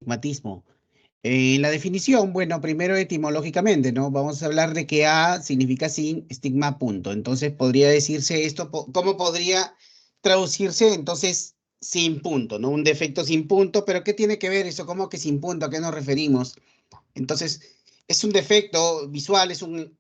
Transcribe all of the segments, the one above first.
astigmatismo. En la definición, bueno, primero etimológicamente, ¿no? Vamos a hablar de que A significa sin, estigma, punto. Entonces, podría decirse esto, ¿cómo podría traducirse? Entonces, sin punto, ¿no? Un defecto sin punto, pero ¿qué tiene que ver eso? ¿Cómo que sin punto? ¿A qué nos referimos? Entonces, es un defecto visual, es un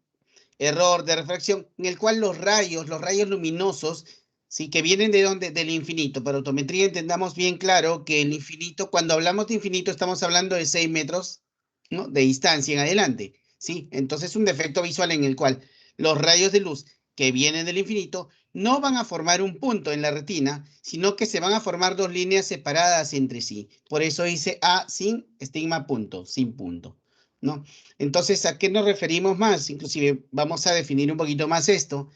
error de refracción en el cual los rayos luminosos, sí, que vienen de donde, del infinito. Para autometría entendamos bien claro que el infinito, cuando hablamos de infinito, estamos hablando de 6 metros, ¿no? De distancia en adelante, ¿sí? Entonces, un defecto visual en el cual los rayos de luz que vienen del infinito no van a formar un punto en la retina, sino que se van a formar dos líneas separadas entre sí. Por eso dice A sin estigma punto, sin punto, ¿no? Entonces, ¿a qué nos referimos más? Inclusive vamos a definir un poquito más esto.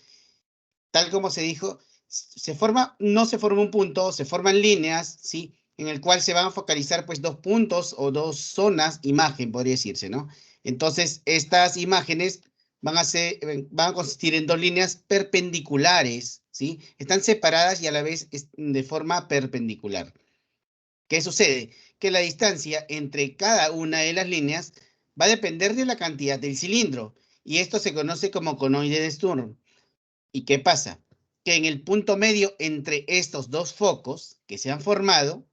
Tal como se dijo, no se forma un punto, se forman líneas, ¿sí? En el cual se van a focalizar pues dos puntos o dos zonas, imagen, podría decirse, ¿no? Entonces, estas imágenes van a consistir en dos líneas perpendiculares, ¿sí? Están separadas y a la vez de forma perpendicular. ¿Qué sucede? Que la distancia entre cada una de las líneas va a depender de la cantidad del cilindro, y esto se conoce como conoide de Sturm. ¿Y qué pasa? Que en el punto medio entre estos dos focos que se han formado,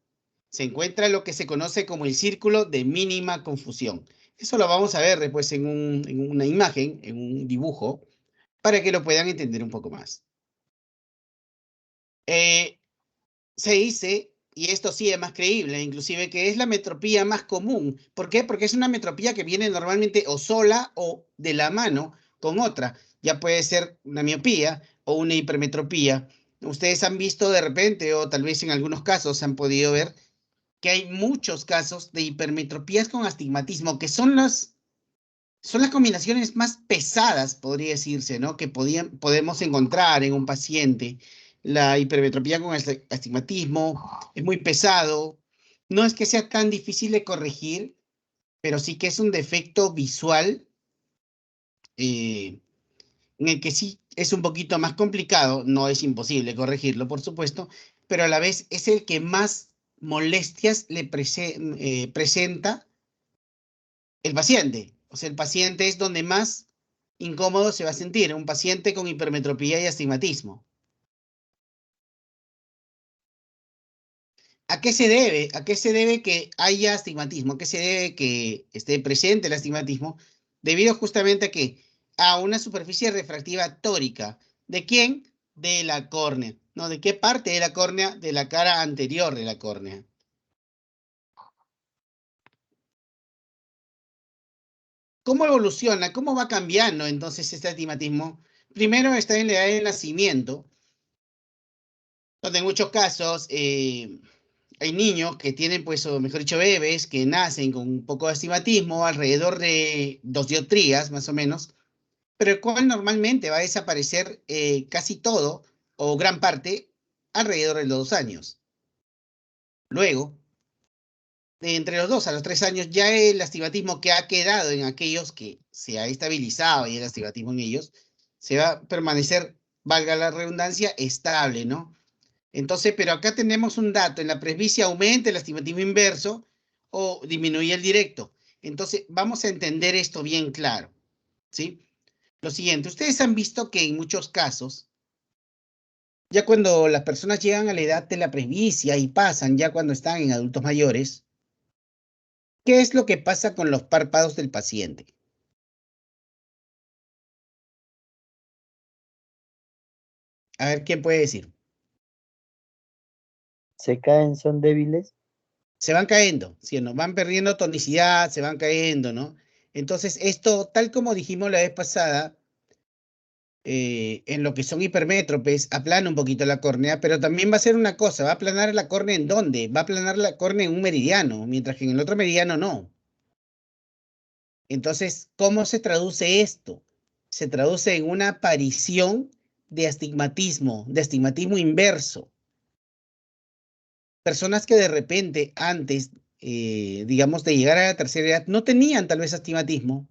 se encuentra lo que se conoce como el círculo de mínima confusión. Eso lo vamos a ver después en una imagen, en un dibujo, para que lo puedan entender un poco más. Eh, Se dice, y esto sí es más creíble, inclusive, que es la metropía más común. ¿Por qué? Porque es una metropía que viene normalmente o sola o de la mano con otra. Ya puede ser una miopía o una hipermetropía. Ustedes han visto de repente, o tal vez en algunos casos han podido ver, que hay muchos casos de hipermetropías con astigmatismo, que son las combinaciones más pesadas, podría decirse, ¿no? Que podemos encontrar en un paciente. La hipermetropía con astigmatismo es muy pesado. No es que sea tan difícil de corregir, pero sí que es un defecto visual eh, en el que sí es un poquito más complicado. No es imposible corregirlo, por supuesto, pero a la vez es el que más molestias presenta el paciente. O sea, el paciente es donde más incómodo se va a sentir, un paciente con hipermetropía y astigmatismo. ¿A qué se debe? ¿A qué se debe que haya astigmatismo? ¿A qué se debe que esté presente el astigmatismo? Debido justamente a que a una superficie refractiva tórica. ¿De quién? De la córnea. ¿No? ¿De qué parte de la córnea? De la cara anterior de la córnea. ¿Cómo evoluciona? ¿Cómo va cambiando entonces este astigmatismo? Primero está en la edad del nacimiento, donde en muchos casos hay niños que tienen, pues, o mejor dicho, bebés que nacen con un poco de astigmatismo, alrededor de 2 dioptrías más o menos, pero el cual normalmente va a desaparecer casi todo o gran parte alrededor de los 2 años. Luego, de entre los 2 a los 3 años, ya el astigmatismo que ha quedado en aquellos que se ha estabilizado y el astigmatismo en ellos, se va a permanecer, valga la redundancia, estable, ¿no? Entonces, pero acá tenemos un dato, en la presbicia aumenta el astigmatismo inverso o disminuye el directo. Entonces, vamos a entender esto bien claro, ¿sí? Lo siguiente, ustedes han visto que en muchos casos, ya cuando las personas llegan a la edad de la presbicia y pasan, ya cuando están en adultos mayores, ¿qué es lo que pasa con los párpados del paciente? A ver, ¿quién puede decir? Se caen, son débiles. Se van cayendo, ¿sí o no? Van perdiendo tonicidad, se van cayendo, ¿no? Entonces, esto, tal como dijimos la vez pasada, en lo que son hipermétropes, aplana un poquito la córnea, pero también va a hacer una cosa, va a aplanar la córnea ¿en dónde? Va a aplanar la córnea en un meridiano, mientras que en el otro meridiano no. Entonces, ¿cómo se traduce esto? Se traduce en una aparición de astigmatismo inverso. Personas que de repente antes, digamos, de llegar a la tercera edad, no tenían tal vez astigmatismo,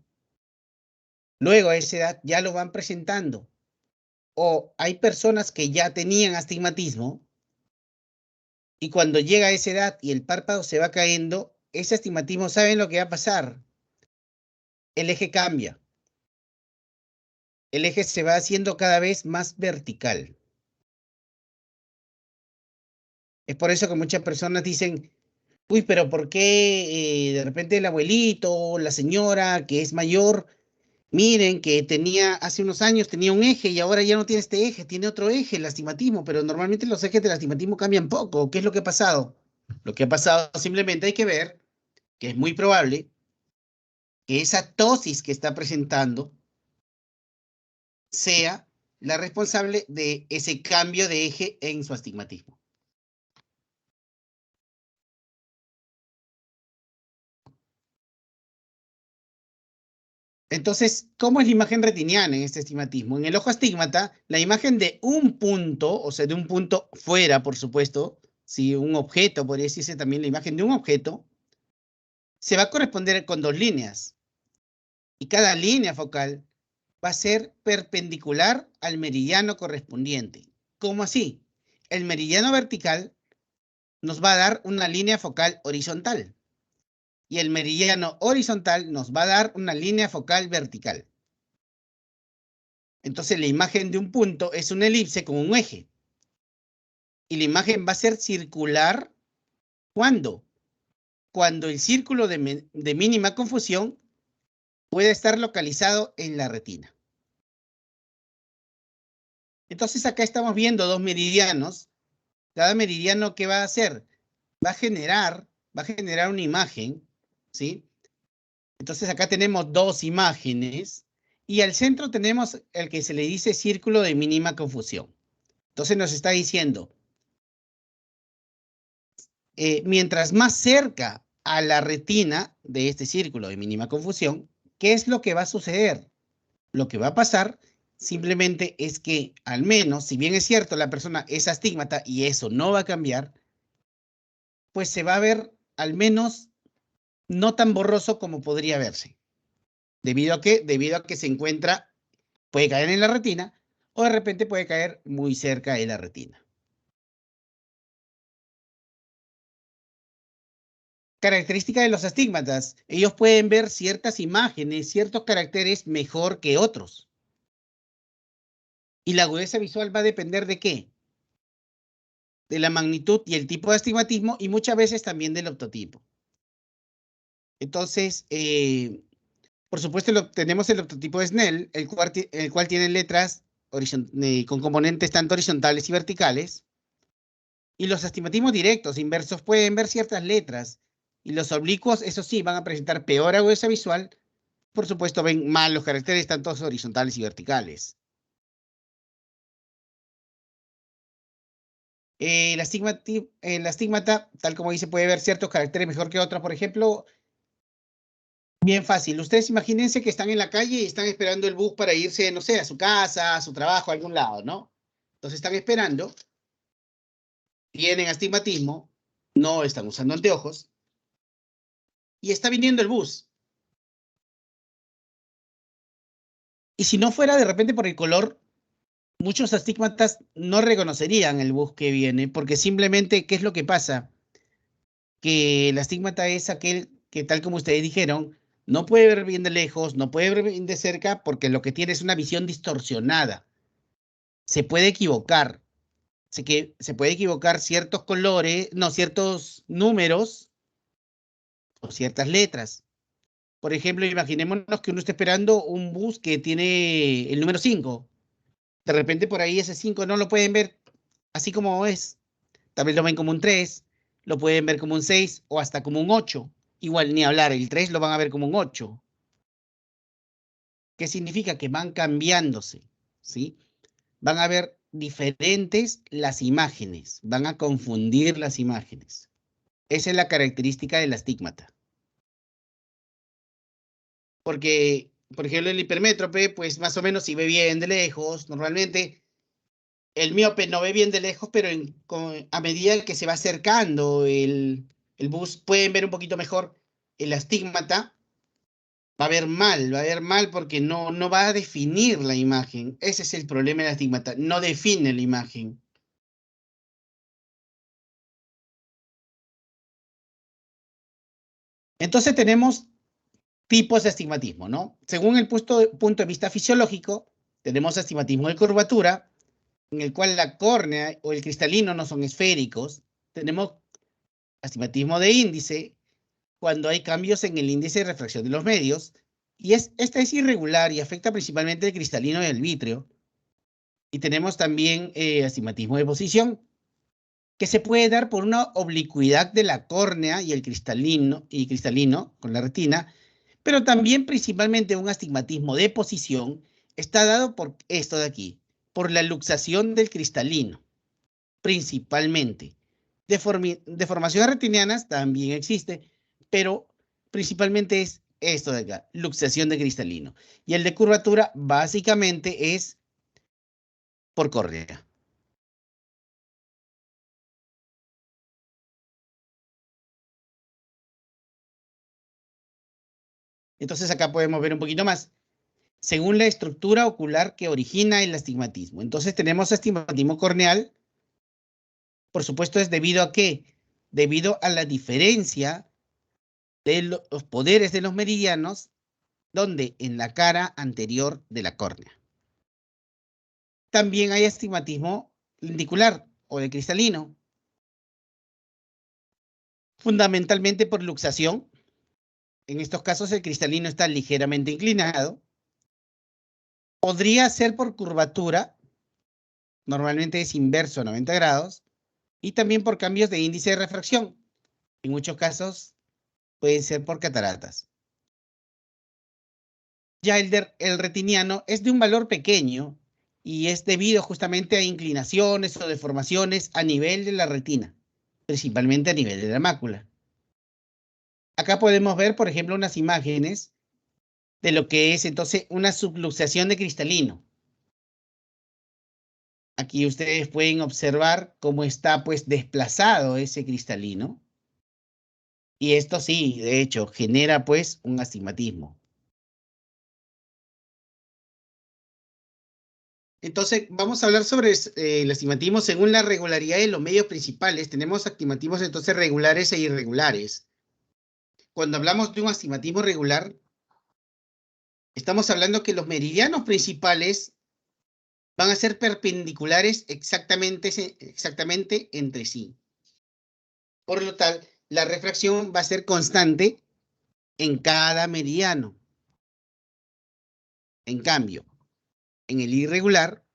luego a esa edad ya lo van presentando. O hay personas que ya tenían astigmatismo y cuando llega a esa edad y el párpado se va cayendo, ese astigmatismo, ¿saben lo que va a pasar? El eje cambia. El eje se va haciendo cada vez más vertical. Es por eso que muchas personas dicen, uy, pero ¿por qué de repente el abuelito, la señora que es mayor, miren que tenía hace unos años tenía un eje y ahora ya no tiene este eje, tiene otro eje, el astigmatismo, pero normalmente los ejes del astigmatismo cambian poco. ¿Qué es lo que ha pasado? Lo que ha pasado simplemente hay que ver que es muy probable que esa tosis que está presentando sea la responsable de ese cambio de eje en su astigmatismo. Entonces, ¿cómo es la imagen retiniana en este astigmatismo? En el ojo astígmata, la imagen de un punto, o sea, de un punto fuera, por supuesto, si un objeto, podría decirse también la imagen de un objeto, se va a corresponder con dos líneas. Y cada línea focal va a ser perpendicular al meridiano correspondiente. ¿Cómo así? El meridiano vertical nos va a dar una línea focal horizontal y el meridiano horizontal nos va a dar una línea focal vertical. Entonces la imagen de un punto es una elipse con un eje. Y la imagen va a ser circular. ¿Cuándo? Cuando el círculo de mínima confusión puede estar localizado en la retina. Entonces acá estamos viendo dos meridianos. Cada meridiano, ¿qué va a hacer? Va a generar una imagen, ¿sí? Entonces acá tenemos dos imágenes y al centro tenemos el que se le dice círculo de mínima confusión. Entonces nos está diciendo, mientras más cerca a la retina de este círculo de mínima confusión, ¿qué es lo que va a suceder? Lo que va a pasar simplemente es que al menos, si bien es cierto la persona es astígmata y eso no va a cambiar, pues se va a ver al menos no tan borroso como podría verse. ¿Debido a qué? Debido a que se encuentra, puede caer en la retina o de repente puede caer muy cerca de la retina. Característica de los astígmatas. Ellos pueden ver ciertas imágenes, ciertos caracteres mejor que otros. Y la agudeza visual va a depender de qué? De la magnitud y el tipo de astigmatismo y muchas veces también del optotipo. Entonces, por supuesto, tenemos el optotipo de Snell, el cual tiene letras con componentes tanto horizontales y verticales. Y los astigmatismos directos, inversos, pueden ver ciertas letras. Y los oblicuos, eso sí, van a presentar peor agudeza visual. Por supuesto, ven mal los caracteres tanto horizontales y verticales. El astigmata, tal como dice, puede ver ciertos caracteres mejor que otros. Por ejemplo, bien fácil. Ustedes imagínense que están en la calle y están esperando el bus para irse, no sé, a su casa, a su trabajo, a algún lado, ¿no? Entonces están esperando, tienen astigmatismo, no están usando anteojos, y está viniendo el bus. Y si no fuera de repente por el color, muchos astigmatas no reconocerían el bus que viene, porque simplemente, ¿qué es lo que pasa? Que el astigmata es aquel que, tal como ustedes dijeron, no puede ver bien de lejos, no puede ver bien de cerca, porque lo que tiene es una visión distorsionada. Se puede equivocar, se puede equivocar ciertos colores, no, ciertos números o ciertas letras. Por ejemplo, imaginémonos que uno está esperando un bus que tiene el número 5. De repente por ahí ese 5 no lo pueden ver así como es. Tal vez lo ven como un 3, lo pueden ver como un 6 o hasta como un 8. Igual ni hablar, el 3 lo van a ver como un 8. ¿Qué significa? Que van cambiándose, ¿sí? Van a ver diferentes las imágenes, van a confundir las imágenes. Esa es la característica del astigmata. Porque, por ejemplo, el hipermétrope, pues más o menos si ve bien de lejos, normalmente el miope no ve bien de lejos, pero a medida que se va acercando el bus, pueden ver un poquito mejor. El astigmata va a ver mal porque no va a definir la imagen. Ese es el problema del astigmata, no define la imagen. Entonces tenemos tipos de astigmatismo, ¿no? Según el punto de vista fisiológico, tenemos astigmatismo de curvatura, en el cual la córnea o el cristalino no son esféricos. Tenemos astigmatismo de índice, cuando hay cambios en el índice de refracción de los medios, y esta es irregular y afecta principalmente el cristalino y el vítreo. Y tenemos también astigmatismo de posición, que se puede dar por una oblicuidad de la córnea y el cristalino con la retina, pero también principalmente un astigmatismo de posición está dado por esto de aquí, por la luxación del cristalino, principalmente. Deformaciones retinianas también existe, pero principalmente es esto de acá, luxación de cristalino. Y el de curvatura básicamente es por córnea. Entonces acá podemos ver un poquito más, según la estructura ocular que origina el astigmatismo. Entonces tenemos astigmatismo corneal, por supuesto es debido a qué? Debido a la diferencia de los poderes de los meridianos, donde en la cara anterior de la córnea. También hay astigmatismo lenticular o de cristalino, fundamentalmente por luxación. En estos casos el cristalino está ligeramente inclinado. Podría ser por curvatura, normalmente es inverso a 90 grados, y también por cambios de índice de refracción. En muchos casos pueden ser por cataratas. Ya el retiniano es de un valor pequeño y es debido justamente a inclinaciones o deformaciones a nivel de la retina, principalmente a nivel de la mácula. Acá podemos ver, por ejemplo, unas imágenes de lo que es entonces una subluxación de cristalino. Aquí ustedes pueden observar cómo está pues desplazado ese cristalino. Y esto sí, de hecho, genera pues un astigmatismo. Entonces, vamos a hablar sobre el astigmatismo según la regularidad de los medios principales. Tenemos astigmatismos entonces regulares e irregulares. Cuando hablamos de un astigmatismo regular, estamos hablando que los meridianos principales van a ser perpendiculares exactamente entre sí. Por lo tal, la refracción va a ser constante en cada meridiano. En cambio, en el irregular,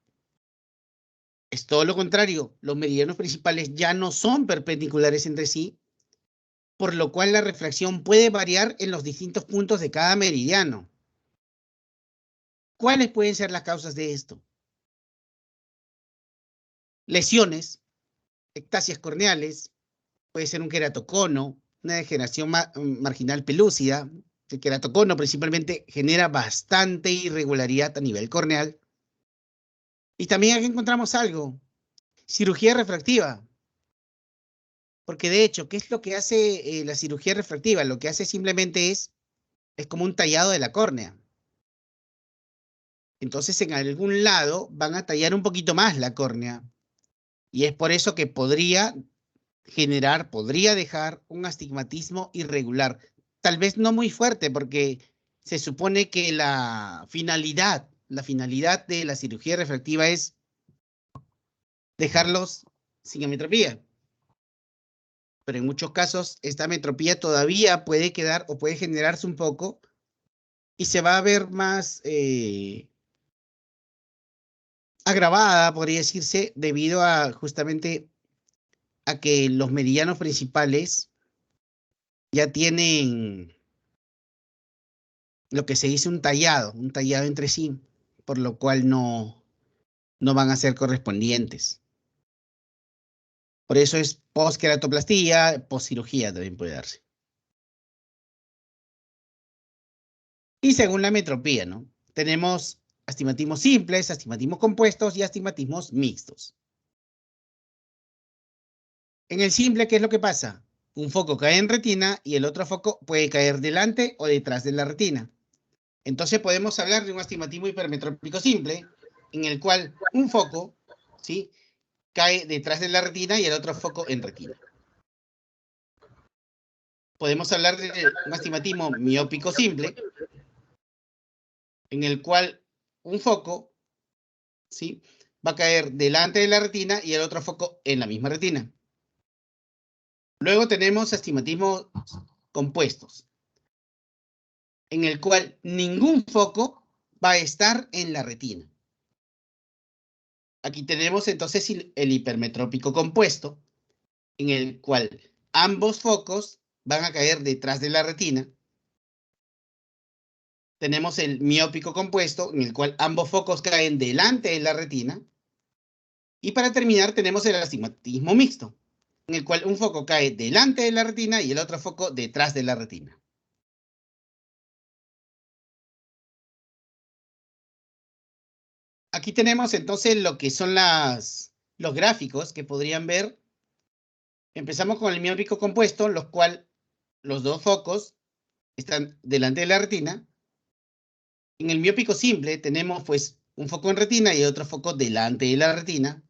es todo lo contrario. Los meridianos principales ya no son perpendiculares entre sí, por lo cual la refracción puede variar en los distintos puntos de cada meridiano. ¿Cuáles pueden ser las causas de esto? Lesiones, ectasias corneales, puede ser un queratocono, una degeneración marginal pelúcida. El queratocono principalmente genera bastante irregularidad a nivel corneal. Y también aquí encontramos algo, cirugía refractiva. Porque de hecho, ¿qué es lo que hace la cirugía refractiva? Lo que hace simplemente es como un tallado de la córnea. Entonces, en algún lado van a tallar un poquito más la córnea. Y es por eso que podría dejar un astigmatismo irregular. Tal vez no muy fuerte, porque se supone que la finalidad de la cirugía refractiva es dejarlos sin ametropía. Pero en muchos casos esta ametropía todavía puede quedar o puede generarse un poco y se va a ver más agravada, podría decirse, debido a justamente a que los meridianos principales ya tienen lo que se dice un tallado entre sí, por lo cual no van a ser correspondientes. Por eso es posqueratoplastía, poscirugía también puede darse. Y según la metropía, ¿no? Tenemos astigmatismos simples, astigmatismos compuestos y astigmatismos mixtos. En el simple, ¿qué es lo que pasa? Un foco cae en retina y el otro foco puede caer delante o detrás de la retina. Entonces podemos hablar de un astigmatismo hipermetrópico simple, en el cual un foco, ¿sí?, cae detrás de la retina y el otro foco en retina. podemos hablar de un astigmatismo miópico simple, en el cual un foco, ¿sí?, va a caer delante de la retina y el otro foco en la misma retina. Luego tenemos astigmatismos compuestos, en el cual ningún foco va a estar en la retina. Aquí tenemos entonces el hipermetrópico compuesto, en el cual ambos focos van a caer detrás de la retina. Tenemos el miópico compuesto, en el cual ambos focos caen delante de la retina. Y para terminar tenemos el astigmatismo mixto, en el cual un foco cae delante de la retina y el otro foco detrás de la retina. Aquí tenemos entonces lo que son los gráficos que podrían ver. Empezamos con el miópico compuesto, los cuales los dos focos están delante de la retina. En el miópico simple tenemos pues un foco en retina y otro foco delante de la retina.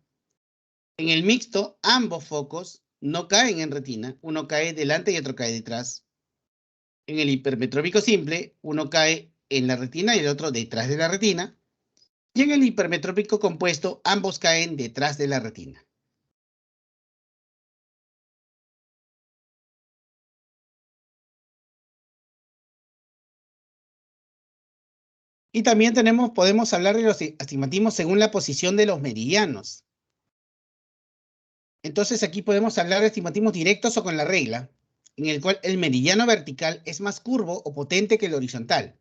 En el mixto, ambos focos no caen en retina, uno cae delante y otro cae detrás. En el hipermetrópico simple, uno cae en la retina y el otro detrás de la retina. Y en el hipermetrópico compuesto, ambos caen detrás de la retina. Y también podemos hablar de los astigmatismos según la posición de los meridianos. Entonces aquí podemos hablar de astigmatismos directos o con la regla, en el cual el meridiano vertical es más curvo o potente que el horizontal.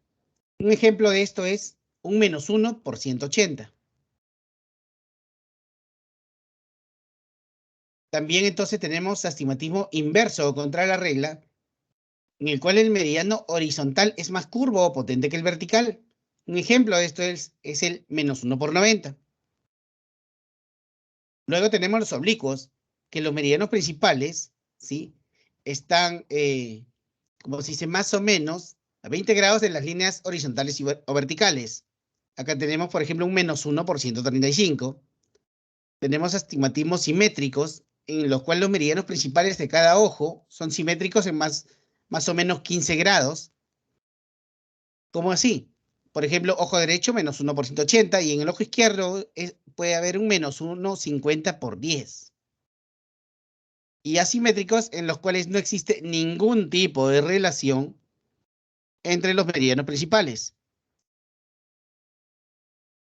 Un ejemplo de esto es un -1 por 180. También entonces tenemos astigmatismo inverso o contra la regla, en el cual el meridiano horizontal es más curvo o potente que el vertical. Un ejemplo de esto es el -1 por 90. Luego tenemos los oblicuos, que los meridianos principales, ¿sí?, están, como se dice, más o menos a 20 grados de las líneas horizontales o verticales. Acá tenemos, por ejemplo, un -1 por 135. Tenemos astigmatismos simétricos, en los cuales los meridianos principales de cada ojo son simétricos en más o menos 15 grados. ¿Cómo así? Por ejemplo, ojo derecho, -1 por 180, y en el ojo izquierdo puede haber un -1 50 por 10. Y asimétricos en los cuales no existe ningún tipo de relación entre los meridianos principales.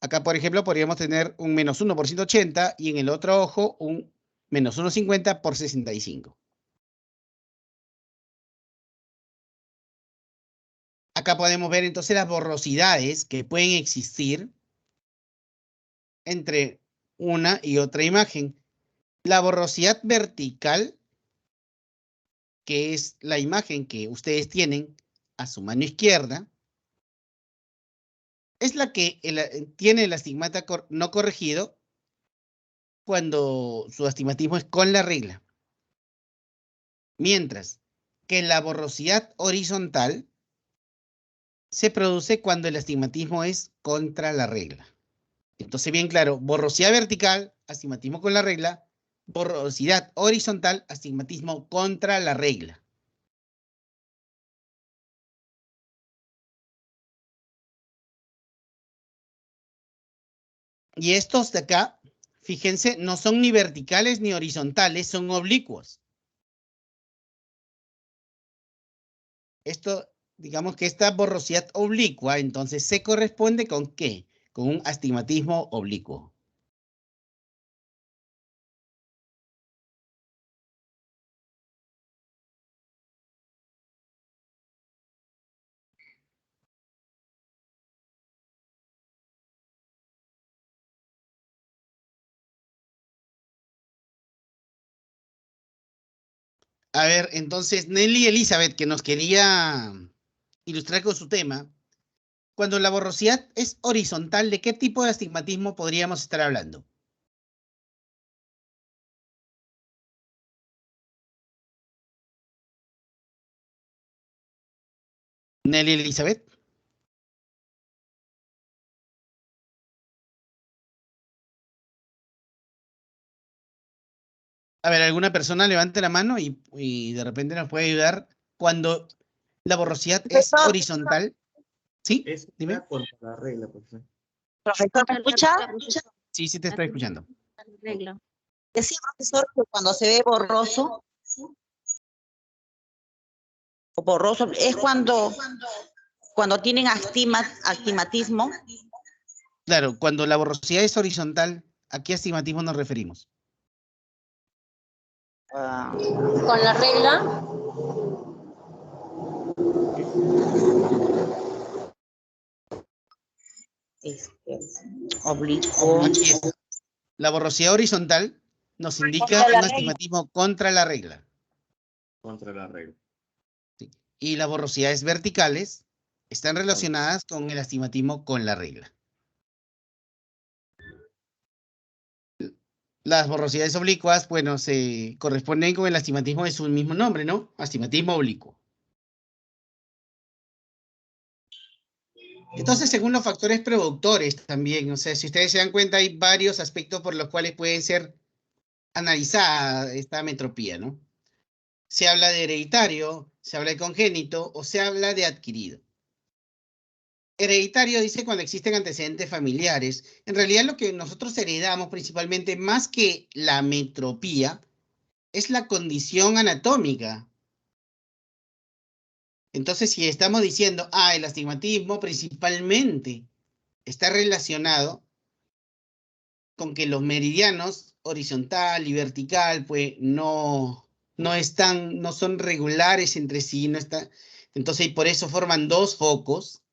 Acá, por ejemplo, podríamos tener un -1 por 180 y en el otro ojo un -1 50 por 65. Acá podemos ver entonces las borrosidades que pueden existir entre una y otra imagen. La borrosidad vertical, que es la imagen que ustedes tienen a su mano izquierda, es la que tiene el astigmata no corregido cuando su astigmatismo es con la regla. Mientras que la borrosidad horizontal se produce cuando el astigmatismo es contra la regla. Entonces, bien claro, borrosidad vertical, astigmatismo con la regla; borrosidad horizontal, astigmatismo contra la regla. Y estos de acá, fíjense, no son ni verticales ni horizontales, son oblicuos. Esto, digamos que esta borrosidad oblicua, entonces, ¿se corresponde con qué? Con un astigmatismo oblicuo. A ver, entonces, Nelly Elizabeth, que nos quería ilustrar con su tema, cuando la borrosidad es horizontal, ¿de qué tipo de astigmatismo podríamos estar hablando? Nelly Elizabeth. A ver, alguna persona levante la mano y de repente nos puede ayudar. cuando la borrosidad es Profesor. horizontal. ¿Sí? Es Dime. contra la regla, profesor. Profesor, ¿me escucha? Sí, sí te estoy escuchando. Decía, profesor, que cuando se ve borroso, o borroso, es cuando tienen astigmatismo. Claro, cuando la borrosidad es horizontal, ¿a qué astigmatismo nos referimos? Con la regla. Oblicuo. Aquí está. La borrosidad horizontal nos indica Contra la un regla. astigmatismo contra la regla. Contra la regla. ¿Sí? Y las borrosidades verticales están relacionadas con el astigmatismo con la regla. Las borrosidades oblicuas, bueno, se corresponden con el astigmatismo de su mismo nombre, ¿no? Astigmatismo oblicuo. Entonces, según los factores productores también, o sea, si ustedes se dan cuenta, hay varios aspectos por los cuales pueden ser analizada esta metropía, ¿no? Se habla de hereditario, se habla de congénito o se habla de adquirido. Hereditario dice cuando existen antecedentes familiares. En realidad lo que nosotros heredamos principalmente, más que la metropía, es la condición anatómica. Entonces, si estamos diciendo, el astigmatismo principalmente está relacionado con que los meridianos horizontal y vertical, pues no son regulares entre sí, no está, entonces por eso forman dos focos,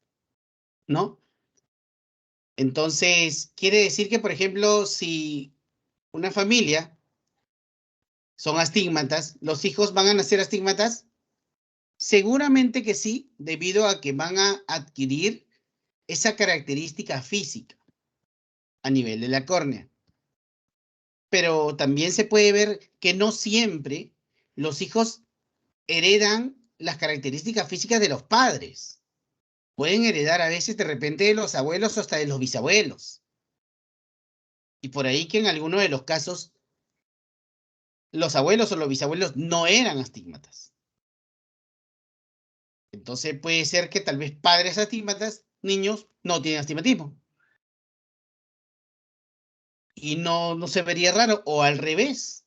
¿no? Entonces, quiere decir que, por ejemplo, si una familia son astigmatas, ¿los hijos van a nacer astigmatas? Seguramente que sí, debido a que van a adquirir esa característica física a nivel de la córnea. Pero también se puede ver que no siempre los hijos heredan las características físicas de los padres. Pueden heredar a veces de repente de los abuelos o hasta de los bisabuelos. Y por ahí que en algunos de los casos los abuelos o los bisabuelos no eran astigmatas. Entonces puede ser que tal vez padres astigmatas, niños no tienen astigmatismo. Y no se vería raro, o al revés.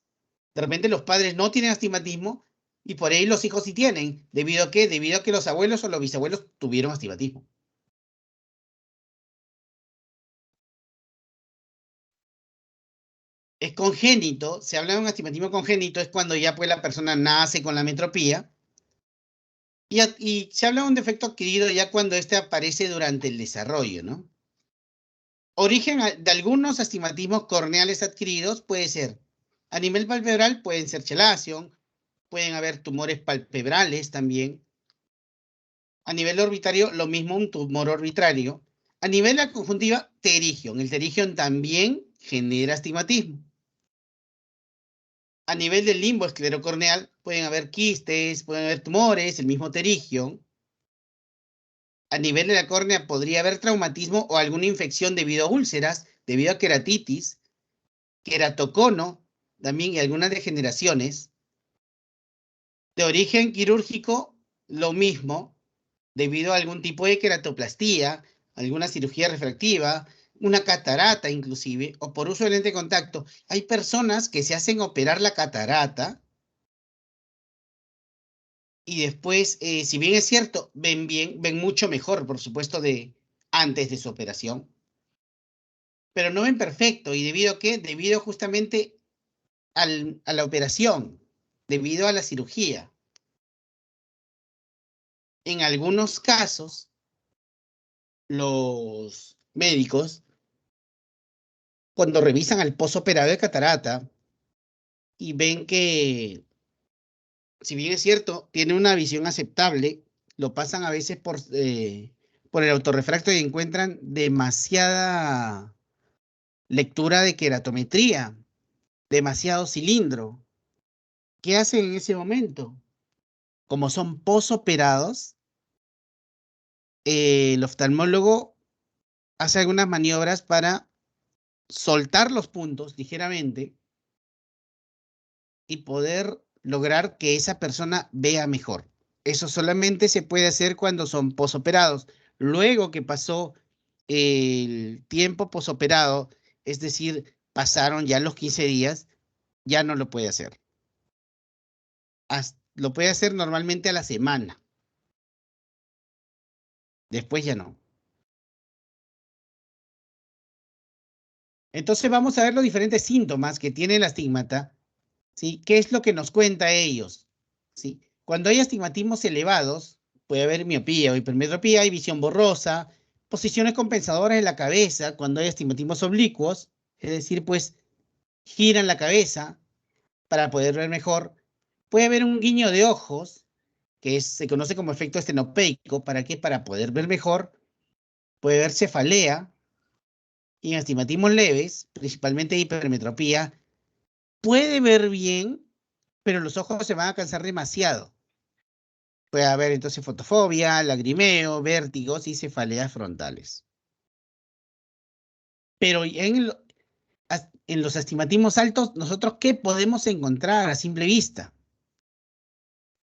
De repente los padres no tienen astigmatismo y por ahí los hijos sí tienen. ¿Debido a qué? Debido a que los abuelos o los bisabuelos tuvieron astigmatismo. Es congénito, se habla de un astigmatismo congénito, es cuando ya pues la persona nace con la metropía. Y se habla de un defecto adquirido ya cuando este aparece durante el desarrollo, ¿no? Origen de algunos astigmatismos corneales adquiridos puede ser, a nivel palpebral pueden ser chelación, pueden haber tumores palpebrales también. A nivel orbitario, lo mismo, un tumor orbitario. A nivel de la conjuntiva, pterigion. El pterigion también genera astigmatismo. A nivel del limbo esclerocorneal, pueden haber quistes, pueden haber tumores, el mismo pterigion. A nivel de la córnea podría haber traumatismo o alguna infección debido a úlceras, debido a queratitis, queratocono, también y algunas degeneraciones. De origen quirúrgico, lo mismo, debido a algún tipo de queratoplastía, alguna cirugía refractiva, una catarata inclusive, o por uso de lente de contacto. Hay personas que se hacen operar la catarata y después, si bien es cierto, ven bien, ven mucho mejor, por supuesto, de antes de su operación, pero no ven perfecto. ¿Y debido a qué? Debido justamente a la operación, debido a la cirugía. En algunos casos, los médicos, cuando revisan al postoperado de catarata y ven que, si bien es cierto, tiene una visión aceptable, lo pasan a veces por el autorrefracto y encuentran demasiada lectura de queratometría, demasiado cilindro. ¿Qué hacen en ese momento? Como son posoperados, el oftalmólogo hace algunas maniobras para soltar los puntos ligeramente y poder lograr que esa persona vea mejor. eso solamente se puede hacer cuando son posoperados. Luego que pasó el tiempo posoperado, es decir, pasaron ya los 15 días, ya no lo puede hacer. Lo puede hacer normalmente a la semana. Después ya no. Entonces vamos a ver los diferentes síntomas que tiene el astigmata, ¿sí? ¿Qué es lo que nos cuenta ellos? ¿Sí? Cuando hay astigmatismos elevados, puede haber miopía o hipermetropía, hay visión borrosa, posiciones compensadoras en la cabeza, cuando hay astigmatismos oblicuos, es decir, pues giran la cabeza para poder ver mejor. Puede haber un guiño de ojos, que se conoce como efecto estenopeico. ¿Para qué? Para poder ver mejor. Puede haber cefalea, y en astigmatismos leves, principalmente hipermetropía, puede ver bien, pero los ojos se van a cansar demasiado. Puede haber entonces fotofobia, lagrimeo, vértigos y cefaleas frontales. Pero en los astigmatismos altos, ¿nosotros qué podemos encontrar a simple vista?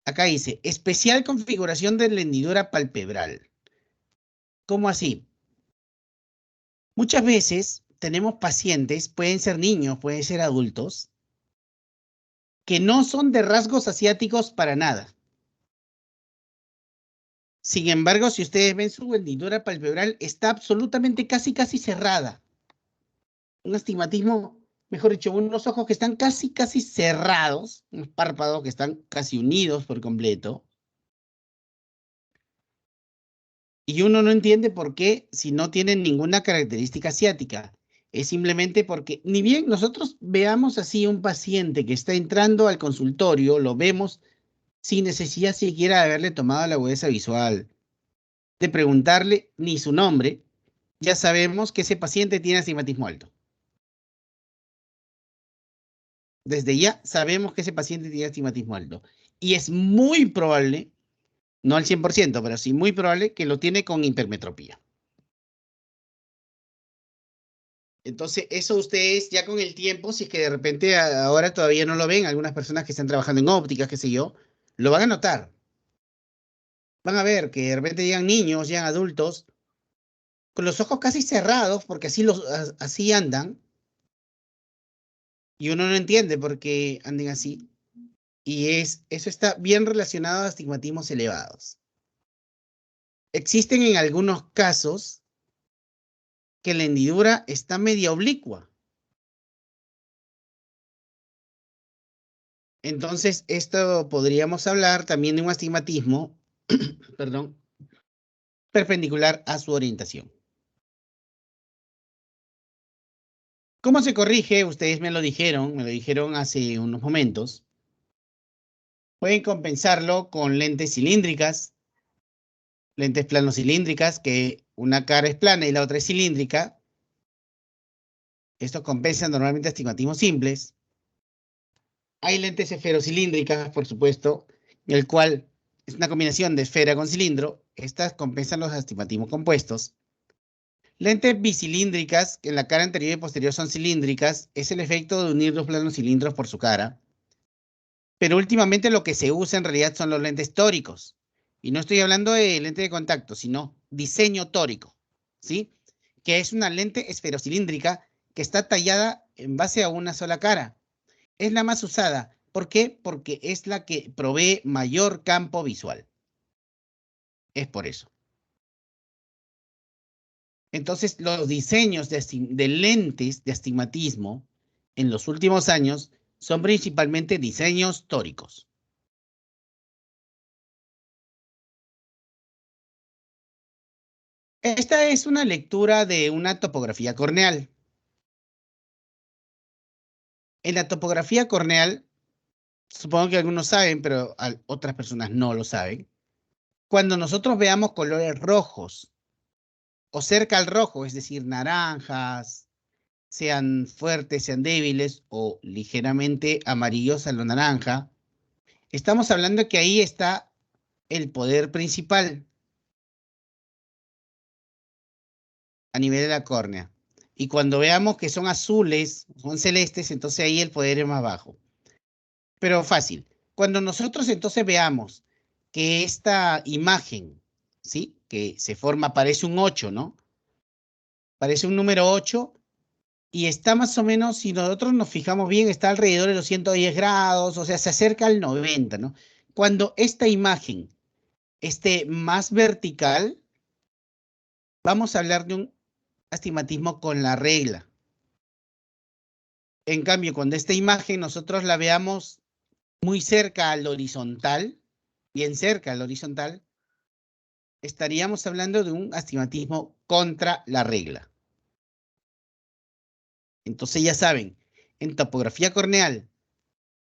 Acá dice, especial configuración de la hendidura palpebral. ¿Cómo así? Muchas veces tenemos pacientes, pueden ser niños, pueden ser adultos, que no son de rasgos asiáticos para nada. Sin embargo, si ustedes ven su hendidura palpebral, está absolutamente casi cerrada. Un astigmatismo, mejor dicho, unos ojos que están casi cerrados, unos párpados que están casi unidos por completo. Y uno no entiende por qué si no tienen ninguna característica asiática. Es simplemente porque, ni bien nosotros veamos así un paciente que está entrando al consultorio, lo vemos sin necesidad siquiera de haberle tomado la agudeza visual, de preguntarle ni su nombre, ya sabemos que ese paciente tiene astigmatismo alto. Desde ya sabemos que ese paciente tiene astigmatismo alto. Y es muy probable, no al 100%, pero sí muy probable que lo tiene con hipermetropía. Entonces, eso ustedes ya con el tiempo, si es que de repente ahora todavía no lo ven, algunas personas que están trabajando en ópticas, qué sé yo, lo van a notar. Van a ver que de repente llegan niños, llegan adultos, con los ojos casi cerrados, porque así andan, y uno no entiende por qué anden así. Y eso está bien relacionado a astigmatismos elevados. Existen en algunos casos que la hendidura está media oblicua. Entonces, esto podríamos hablar también de un astigmatismo, perdón, perpendicular a su orientación. ¿Cómo se corrige? Ustedes me lo dijeron hace unos momentos. Pueden compensarlo con lentes cilíndricas, lentes plano-cilíndricas, que una cara es plana y la otra es cilíndrica. Esto compensa normalmente astigmatismos simples. Hay lentes esferocilíndricas, por supuesto, el cual es una combinación de esfera con cilindro. Estas compensan los astigmatismos compuestos. Lentes bicilíndricas, que en la cara anterior y posterior son cilíndricas, es el efecto de unir dos planos cilindros por su cara. Pero últimamente lo que se usa en realidad son los lentes tóricos. Y no estoy hablando de lente de contacto, sino diseño tórico, ¿sí? Que es una lente esferocilíndrica que está tallada en base a una sola cara. Es la más usada. ¿Por qué? Porque es la que provee mayor campo visual. Es por eso. Entonces, los diseños de lentes de astigmatismo en los últimos años son principalmente diseños tóricos. Esta es una lectura de una topografía corneal. En la topografía corneal, supongo que algunos saben, pero otras personas no lo saben. Cuando nosotros veamos colores rojos o cerca al rojo, es decir, naranjas, sean fuertes, sean débiles o ligeramente amarillos a lo naranja, estamos hablando que ahí está el poder principal a nivel de la córnea. Y cuando veamos que son azules, son celestes, entonces ahí el poder es más bajo. Pero fácil. Cuando nosotros entonces veamos que esta imagen, ¿sí? Que se forma, parece un 8, ¿no? Parece un número 8 y está más o menos, si nosotros nos fijamos bien, está alrededor de los 110 grados, o sea, se acerca al 90, ¿no? Cuando esta imagen esté más vertical, vamos a hablar de un astigmatismo con la regla. En cambio, cuando esta imagen nosotros la veamos muy cerca al horizontal, bien cerca al horizontal, estaríamos hablando de un astigmatismo contra la regla. Entonces ya saben, en topografía corneal,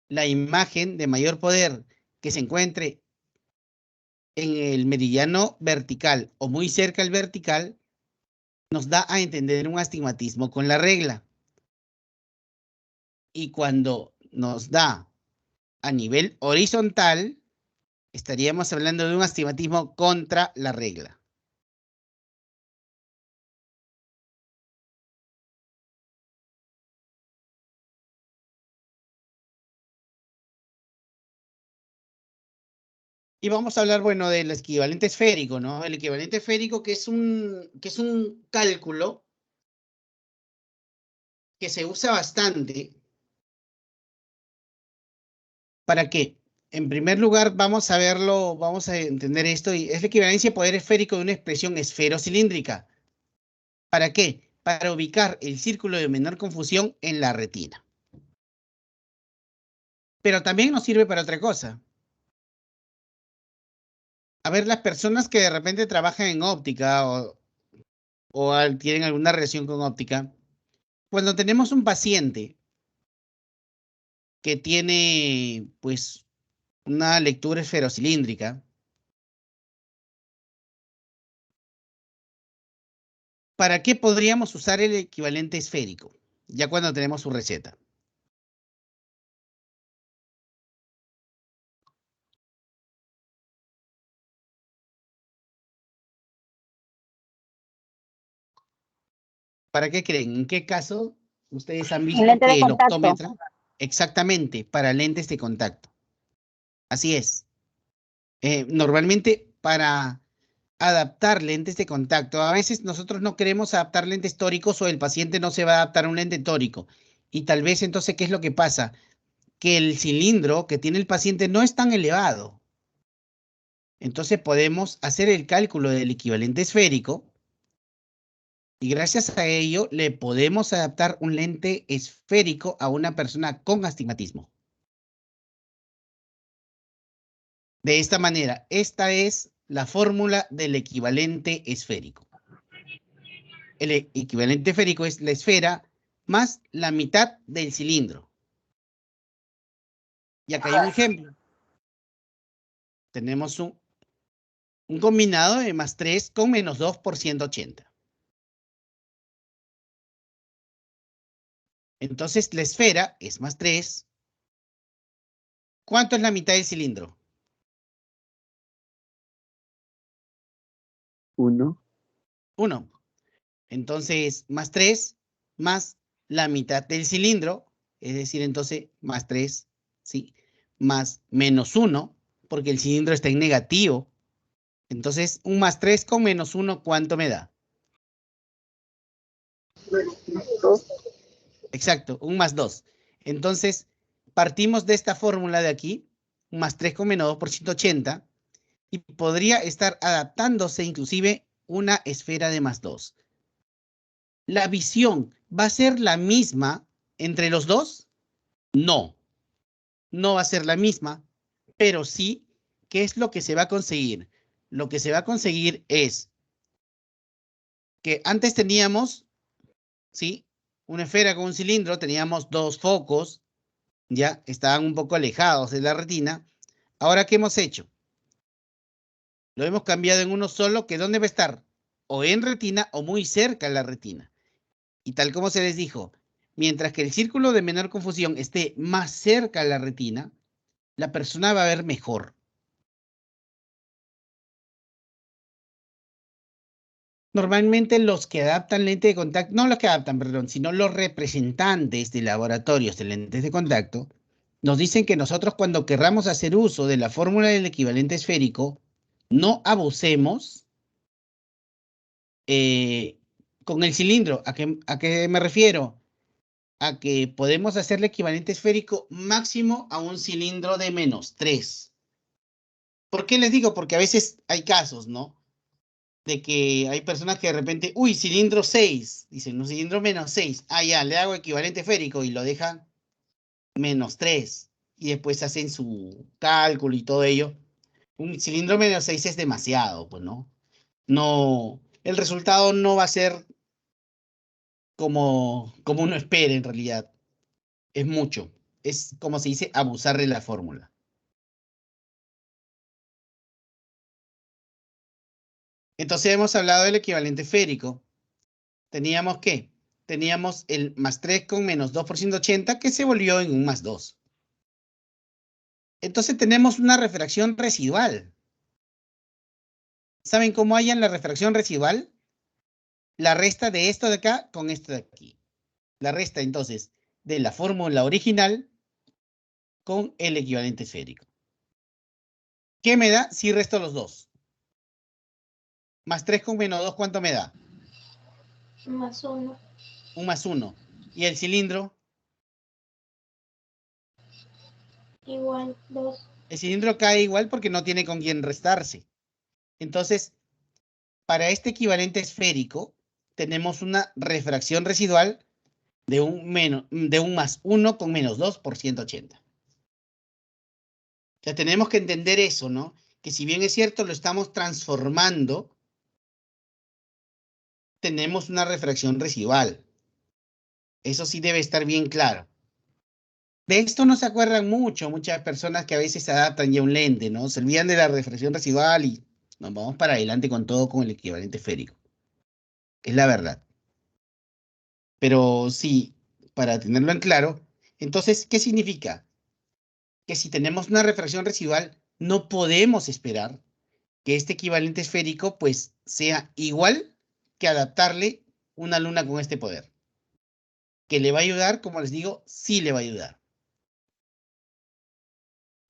la imagen de mayor poder que se encuentre en el meridiano vertical o muy cerca al vertical, nos da a entender un astigmatismo con la regla. Y cuando nos da a nivel horizontal, estaríamos hablando de un astigmatismo contra la regla. Y vamos a hablar, bueno, del equivalente esférico, ¿no? El equivalente esférico que es un cálculo que se usa bastante. ¿Para qué? En primer lugar, vamos a verlo, vamos a entender esto, y es la equivalencia de poder esférico de una expresión esferocilíndrica. ¿Para qué? Para ubicar el círculo de menor confusión en la retina. Pero también nos sirve para otra cosa. A ver, las personas que de repente trabajan en óptica o tienen alguna relación con óptica, cuando tenemos un paciente que tiene, pues, una lectura esferocilíndrica, ¿para qué podríamos usar el equivalente esférico? Ya cuando tenemos su receta. ¿Para qué creen? ¿En qué caso ustedes han Un visto lente de que el contacto. optómetra? Exactamente, para lentes de contacto. Así es. Normalmente para adaptar lentes de contacto, a veces nosotros no queremos adaptar lentes tóricos o el paciente no se va a adaptar a un lente tórico. Y tal vez entonces, ¿qué es lo que pasa? Que el cilindro que tiene el paciente no es tan elevado. Entonces podemos hacer el cálculo del equivalente esférico y gracias a ello le podemos adaptar un lente esférico a una persona con astigmatismo. De esta manera, esta es la fórmula del equivalente esférico. El equivalente esférico es la esfera más la mitad del cilindro. Y acá hay un ejemplo. Tenemos un combinado de más 3 con menos 2 por 180. Entonces la esfera es más 3. ¿Cuánto es la mitad del cilindro? 1. 1. Entonces, más 3 más la mitad del cilindro, es decir, entonces, más 3, ¿sí? Más menos 1, porque el cilindro está en negativo. Entonces, un más 3 con menos 1, ¿cuánto me da? Exacto, un más 2. Entonces, partimos de esta fórmula de aquí, un más 3 con menos 2 por 180, y podría estar adaptándose inclusive una esfera de más 2. ¿La visión va a ser la misma entre los dos? No, no va a ser la misma, pero sí, ¿qué es lo que se va a conseguir? Lo que se va a conseguir es que antes teníamos, ¿sí? Una esfera con un cilindro, teníamos dos focos, ya estaban un poco alejados de la retina. Ahora, ¿qué hemos hecho? Lo hemos cambiado en uno solo, que ¿dónde va a estar? O en retina o muy cerca de la retina. Y tal como se les dijo, mientras que el círculo de menor confusión esté más cerca a la retina, la persona va a ver mejor. Normalmente los que adaptan lente de contacto, no los que adaptan, perdón, sino los representantes de laboratorios de lentes de contacto, nos dicen que nosotros cuando querramos hacer uso de la fórmula del equivalente esférico, no abusemos con el cilindro. ¿A qué me refiero? A que podemos hacer el equivalente esférico máximo a un cilindro de -3. ¿Por qué les digo? Porque a veces hay casos, ¿no? De que hay personas que de repente, uy, cilindro 6, dicen, no, cilindro -6. Ah, ya, le hago equivalente esférico y lo dejan -3. Y después hacen su cálculo y todo ello. Un cilindro -6 es demasiado, pues, ¿no? No, el resultado no va a ser como uno espera en realidad. Es mucho. Es como se dice, abusar de la fórmula. Entonces hemos hablado del equivalente esférico. Teníamos ¿qué? Teníamos el +3 con -2 por 180 que se volvió en un +2. Entonces tenemos una refracción residual. ¿Saben cómo hallan la refracción residual? La resta de esto de acá con esto de aquí. La resta entonces de la fórmula original con el equivalente esférico. ¿Qué me da si resto los dos? +3 con -2, ¿cuánto me da? +1. Un +1. ¿Y el cilindro? Igual, 2. El cilindro cae igual porque no tiene con quién restarse. Entonces, para este equivalente esférico, tenemos una refracción residual de un +1 con -2 por 180. Ya tenemos que entender eso, ¿no? Que si bien es cierto, lo estamos transformando, tenemos una refracción residual. Eso sí debe estar bien claro. De esto no se acuerdan mucho, muchas personas que a veces se adaptan ya a un lente, ¿no? Se olvidan de la refracción residual y nos vamos para adelante con todo con el equivalente esférico. Es la verdad. Pero sí, para tenerlo en claro, entonces, ¿qué significa? Que si tenemos una refracción residual, no podemos esperar que este equivalente esférico pues sea igual que adaptarle una luna con este poder. Que le va a ayudar, como les digo, sí le va a ayudar.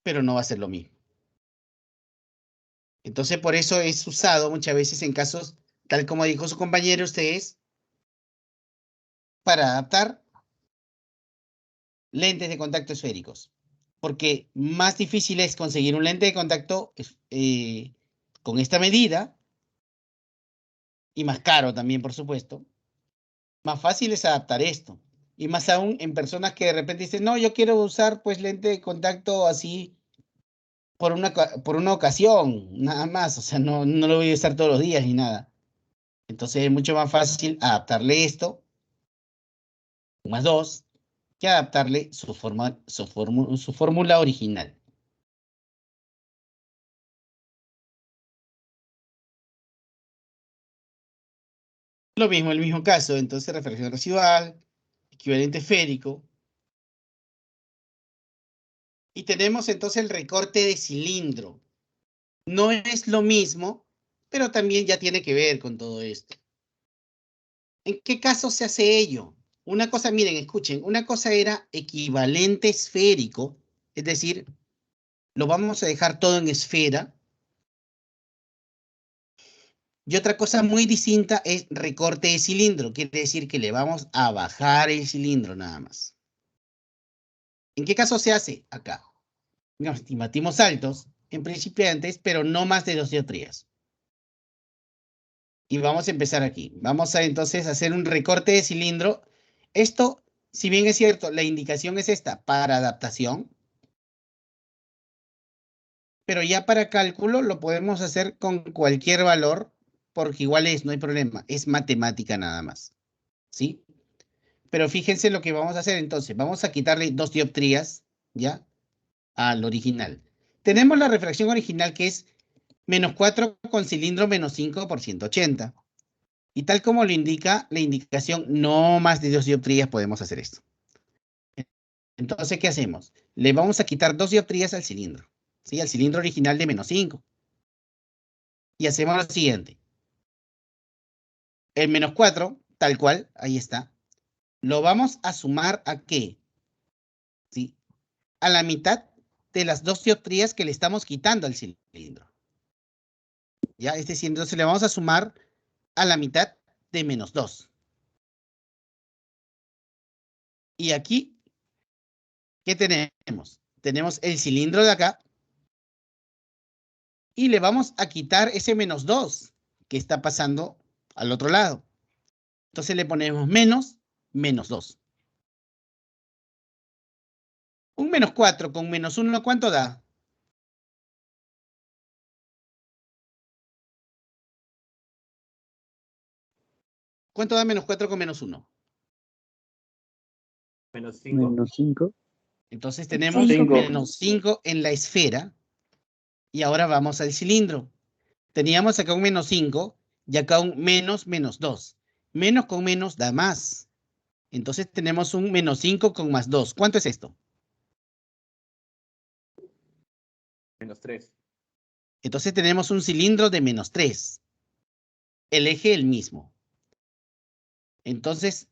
Pero no va a ser lo mismo. Entonces, por eso es usado muchas veces en casos, tal como dijo su compañero, ustedes, para adaptar lentes de contacto esféricos. Porque más difícil es conseguir un lente de contacto con esta medida, y más caro también, por supuesto. Más fácil es adaptar esto. Y más aún en personas que de repente dicen, no, yo quiero usar pues lente de contacto así por una ocasión, nada más. O sea, no lo voy a usar todos los días ni nada. Entonces es mucho más fácil adaptarle esto, +2, que adaptarle su fórmula original. Lo mismo, el mismo caso, entonces refracción residual, equivalente esférico. Y tenemos entonces el recorte de cilindro. No es lo mismo, pero también ya tiene que ver con todo esto. ¿En qué caso se hace ello? Una cosa, miren, escuchen, una cosa era equivalente esférico, es decir, lo vamos a dejar todo en esfera. Y otra cosa muy distinta es recorte de cilindro, quiere decir que le vamos a bajar el cilindro nada más. ¿En qué caso se hace? Acá. Digamos, estimativos altos en principiantes, pero no más de 2 dioptrías. Y vamos a empezar aquí. Vamos a entonces hacer un recorte de cilindro. Esto, si bien es cierto, la indicación es esta para adaptación, pero ya para cálculo lo podemos hacer con cualquier valor, porque igual no hay problema, es matemática nada más. ¿Sí? Pero fíjense lo que vamos a hacer entonces. Vamos a quitarle 2 dioptrías, ¿ya? Al original. Tenemos la refracción original que es -4 con cilindro -5 por 180. Y tal como lo indica la indicación, no más de 2 dioptrías podemos hacer esto. Entonces, ¿qué hacemos? Le vamos a quitar 2 dioptrías al cilindro, ¿sí? Al cilindro original de -5. Y hacemos lo siguiente. El -4, tal cual, ahí está, lo vamos a sumar ¿a qué? ¿Sí? a la mitad de las 2 dioptrías que le estamos quitando al cilindro. ¿Ya? Es decir, entonces le vamos a sumar a la mitad de menos 2. Y aquí, ¿qué tenemos? Tenemos el cilindro de acá y le vamos a quitar ese menos 2 que está pasando al otro lado. Entonces le ponemos menos 2. Un menos 4 con menos 1, ¿cuánto da? ¿Cuánto da menos 4 con menos 1? Menos 5. Menos 5. Entonces tenemos Cinco. menos 5 en la esfera. Y ahora vamos al cilindro. Teníamos acá un menos 5 y acá un menos 2. Menos con menos da más. Entonces tenemos un menos 5 con más 2. ¿Cuánto es esto? Menos 3. Entonces tenemos un cilindro de menos 3. El eje el mismo. Entonces,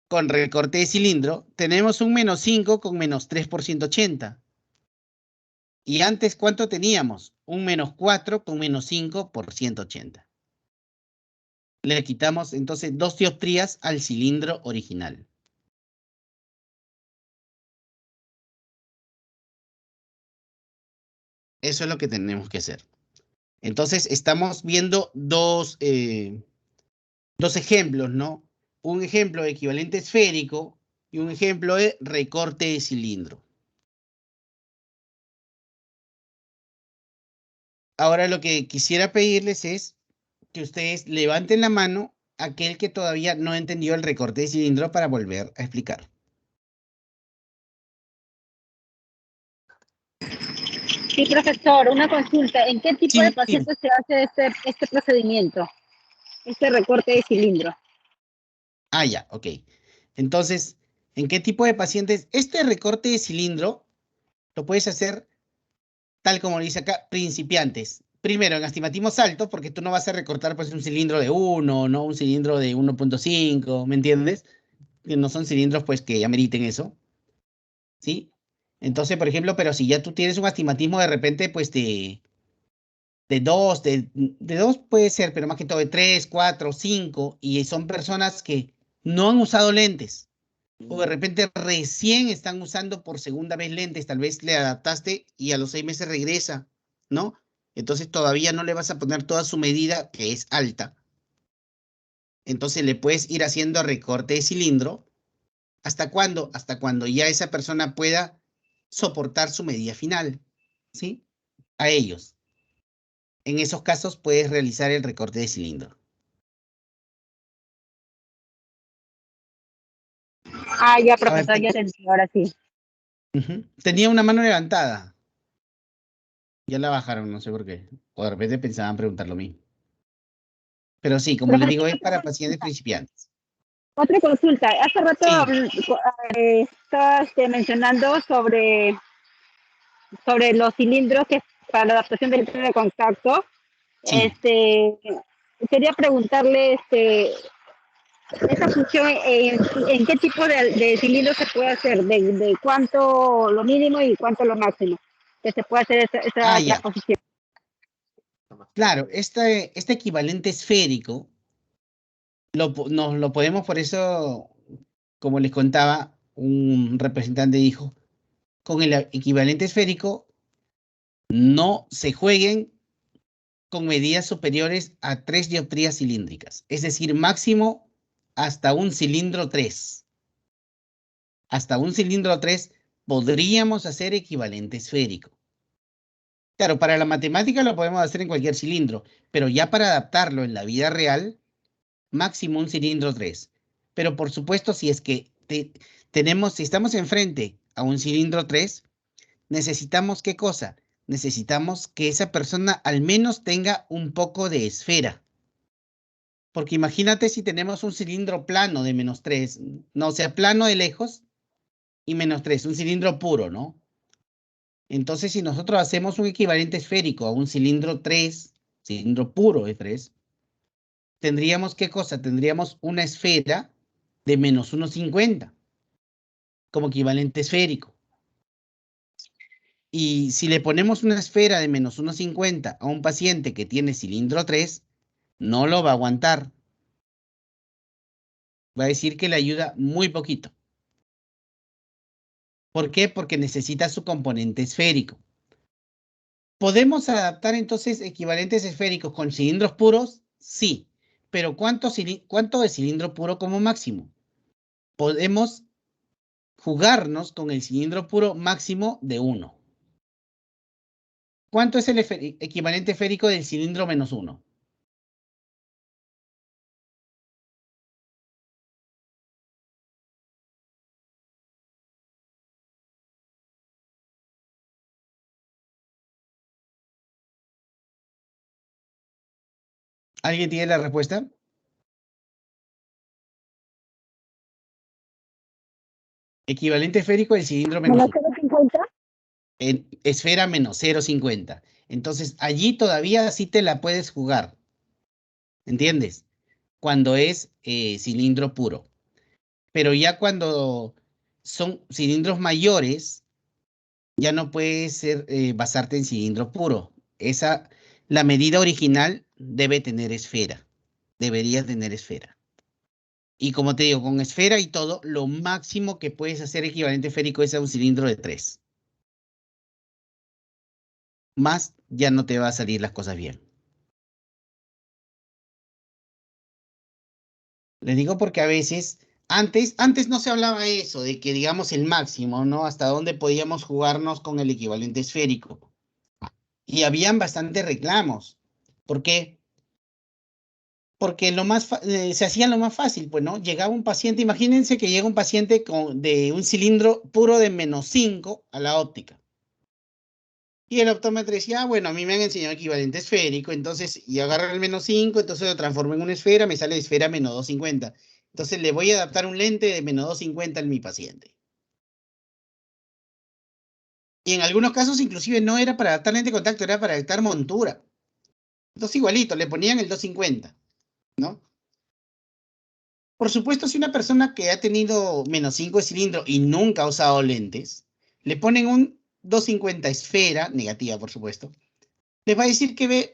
con recorte de cilindro, tenemos un menos 5 con menos 3 por 180. Y antes, ¿cuánto teníamos? Un menos 4 con menos 5 por 180. Le quitamos entonces 2 dioptrías al cilindro original. Eso es lo que tenemos que hacer. Entonces, estamos viendo dos ejemplos, ¿no? Un ejemplo de equivalente esférico y un ejemplo de recorte de cilindro. Ahora lo que quisiera pedirles es que ustedes levanten la mano aquel que todavía no entendió el recorte de cilindro para volver a explicar. Sí, profesor, una consulta. ¿En qué tipo Sí, de pacientes se hace este procedimiento, este recorte de cilindro? Ah, ya, ok. Entonces, ¿en qué tipo de pacientes? Este recorte de cilindro lo puedes hacer tal como dice acá, principiantes. Primero, en astigmatismos altos, porque tú no vas a recortar pues un cilindro de 1, no un cilindro de 1.5, ¿me entiendes? Que no son cilindros pues que ameriten eso, ¿sí? Entonces, por ejemplo, pero si ya tú tienes un astigmatismo de repente pues de 2, de 2 puede ser, pero más que todo de 3, 4, 5, y son personas que no han usado lentes, o de repente recién están usando por segunda vez lentes, tal vez le adaptaste y a los 6 meses regresa, ¿no? Entonces todavía no le vas a poner toda su medida, que es alta. Entonces le puedes ir haciendo recorte de cilindro. ¿Hasta cuándo? Hasta cuando ya esa persona pueda soportar su medida final, ¿sí? A ellos. En esos casos puedes realizar el recorte de cilindro. Ah, ya, A ver, profesor, ya entendí, ahora sí. tenía una mano levantada. Ya la bajaron, no sé por qué. O de repente pensaban preguntar lo mismo. Pero sí, como les digo, es para pacientes principiantes. Otra consulta. Hace rato Sí. estaba mencionando sobre los cilindros que para la adaptación del lente de contacto. Sí. Quería preguntarle, esa función, ¿en qué tipo de cilindro se puede hacer? ¿De cuánto lo mínimo y cuánto lo máximo? Que se puede hacer Ah, esa ya. transposición. Claro, este equivalente esférico nos lo podemos, por eso, como les contaba, un representante dijo, con el equivalente esférico no se jueguen con medidas superiores a 3 dioptrías cilíndricas, es decir, máximo hasta un cilindro 3. Hasta un cilindro 3 podríamos hacer equivalente esférico. Claro, para la matemática lo podemos hacer en cualquier cilindro, pero ya para adaptarlo en la vida real, máximo un cilindro 3. Pero por supuesto, si es que si estamos enfrente a un cilindro 3, necesitamos ¿qué cosa? Necesitamos que esa persona al menos tenga un poco de esfera. Porque imagínate si tenemos un cilindro plano de menos 3, no, o sea, plano de lejos y menos 3, un cilindro puro, ¿no? Entonces, si nosotros hacemos un equivalente esférico a un cilindro 3, cilindro puro de 3, tendríamos ¿qué cosa? Tendríamos una esfera de menos 1,50. como equivalente esférico. Y si le ponemos una esfera de menos 1,50 a un paciente que tiene cilindro 3, no lo va a aguantar. Va a decir que le ayuda muy poquito. ¿Por qué? Porque necesita su componente esférico. ¿Podemos adaptar entonces equivalentes esféricos con cilindros puros? Sí. Pero ¿cuánto de cilindro puro como máximo? Podemos jugarnos con el cilindro puro máximo de 1. ¿Cuánto es el equivalente esférico del cilindro menos 1? ¿Alguien tiene la respuesta? Equivalente esférico del cilindro menos ¿Menos 1. 0,50? En esfera menos 0,50. Entonces, allí todavía sí te la puedes jugar. ¿Entiendes? Cuando es cilindro puro. Pero ya cuando son cilindros mayores, ya no puedes basarte en cilindro puro. La medida original debe tener esfera. Debería tener esfera. Y como te digo, con esfera y todo, lo máximo que puedes hacer equivalente esférico es a un cilindro de 3. Más ya no te va a salir las cosas bien. Les digo porque a veces, antes no se hablaba eso, de que digamos el máximo, ¿no? Hasta dónde podíamos jugarnos con el equivalente esférico. Y habían bastantes reclamos. ¿Por qué? Porque se hacía lo más fácil, pues, ¿no? Llegaba un paciente, imagínense que llega un paciente de un cilindro puro de menos 5 a la óptica. Y el optómetra decía, bueno, a mí me han enseñado equivalente esférico, entonces, y agarro el menos 5, entonces lo transformo en una esfera, me sale de esfera menos 250. Entonces le voy a adaptar un lente de menos 250 a mi paciente. Y en algunos casos, inclusive, no era para adaptar lente de contacto, era para adaptar montura. Entonces, igualito, le ponían el 250, ¿no? Por supuesto, si una persona que ha tenido menos 5 de cilindro y nunca ha usado lentes, le ponen un 250 esfera, negativa, por supuesto, les va a decir que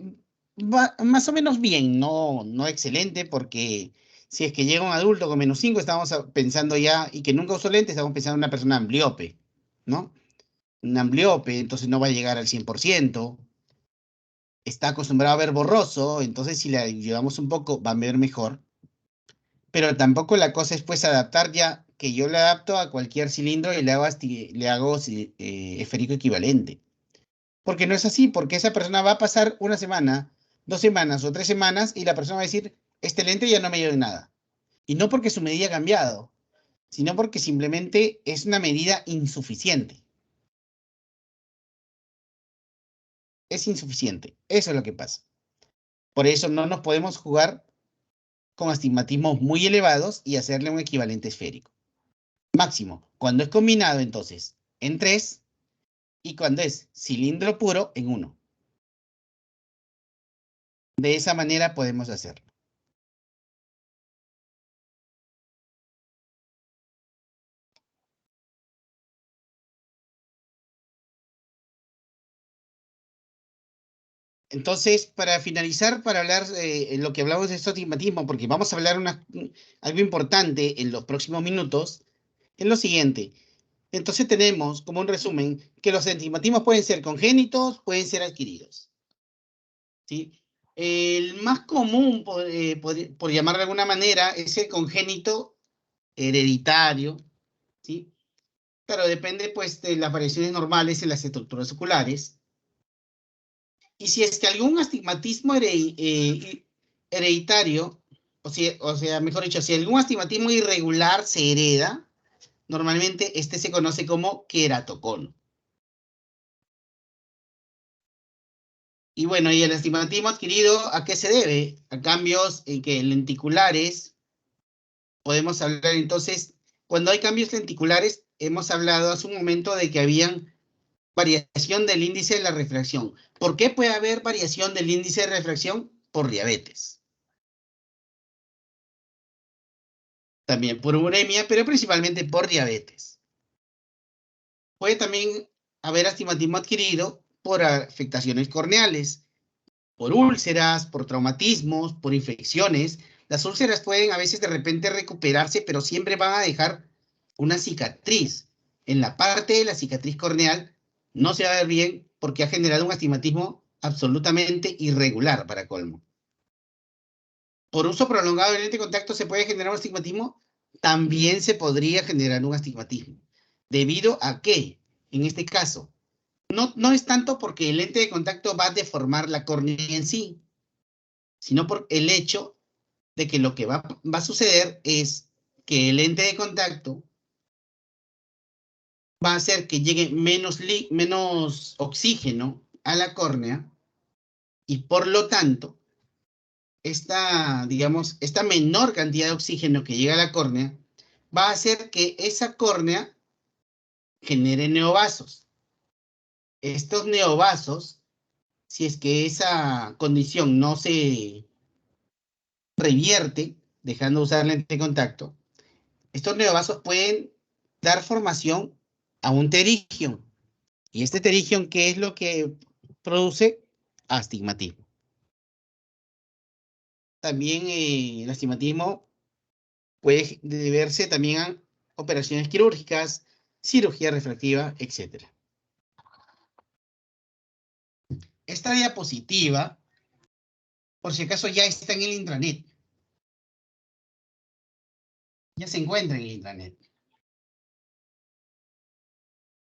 va más o menos bien, no excelente, porque si es que llega un adulto con menos 5, estamos pensando ya, y que nunca usó lentes, estamos pensando en una persona ambliope, ¿no? Un ambliope, entonces no va a llegar al 100%, está acostumbrado a ver borroso, entonces si le ayudamos un poco, va a ver mejor, pero tampoco la cosa es pues adaptar ya, que yo le adapto a cualquier cilindro y le hago esférico equivalente. Porque no es así, porque esa persona va a pasar una semana, 2 semanas o 3 semanas y la persona va a decir, este lente ya no me ayuda en nada. Y no porque su medida ha cambiado, sino porque simplemente es una medida insuficiente. Es insuficiente. Eso es lo que pasa. Por eso no nos podemos jugar con astigmatismos muy elevados y hacerle un equivalente esférico. Máximo, cuando es combinado entonces en 3 y cuando es cilindro puro en 1. De esa manera podemos hacerlo. Entonces, para finalizar, para hablar en lo que hablamos de astigmatismo, porque vamos a hablar algo importante en los próximos minutos, es lo siguiente. Entonces tenemos, como un resumen, que los astigmatismos pueden ser congénitos, pueden ser adquiridos. ¿Sí? El más común, por llamarlo de alguna manera, es el congénito hereditario. ¿Sí? Claro, depende pues de las variaciones normales en las estructuras oculares. Y si es que algún astigmatismo hereditario, o sea, mejor dicho, si algún astigmatismo irregular se hereda, normalmente este se conoce como queratocono. Y bueno, y el astigmatismo adquirido, ¿a qué se debe? A cambios en que lenticulares, podemos hablar entonces, cuando hay cambios lenticulares, hemos hablado hace un momento de que habían variación del índice de la refracción. ¿Por qué puede haber variación del índice de refracción? Por diabetes. También por uremia, pero principalmente por diabetes. Puede también haber astigmatismo adquirido por afectaciones corneales, por úlceras, por traumatismos, por infecciones. Las úlceras pueden a veces de repente recuperarse, pero siempre van a dejar una cicatriz. En la parte de la cicatriz corneal no se va a ver bien porque ha generado un astigmatismo absolutamente irregular para colmo. Por uso prolongado del lente de contacto se puede generar un astigmatismo, también se podría generar un astigmatismo. ¿Debido a qué? En este caso, no es tanto porque el lente de contacto va a deformar la córnea en sí, sino por el hecho de que lo que va a suceder es que el lente de contacto va a hacer que llegue menos oxígeno a la córnea y por lo tanto, esta menor cantidad de oxígeno que llega a la córnea va a hacer que esa córnea genere neovasos. Estos neovasos, si es que esa condición no se revierte, dejando de usar lente de contacto, estos neovasos pueden dar formación a un pterigion. Y este pterigion, ¿qué es lo que produce? Astigmatismo. También el astigmatismo puede deberse también a operaciones quirúrgicas, cirugía refractiva, etc. Esta diapositiva, por si acaso, ya está en el intranet. Ya se encuentra en el intranet.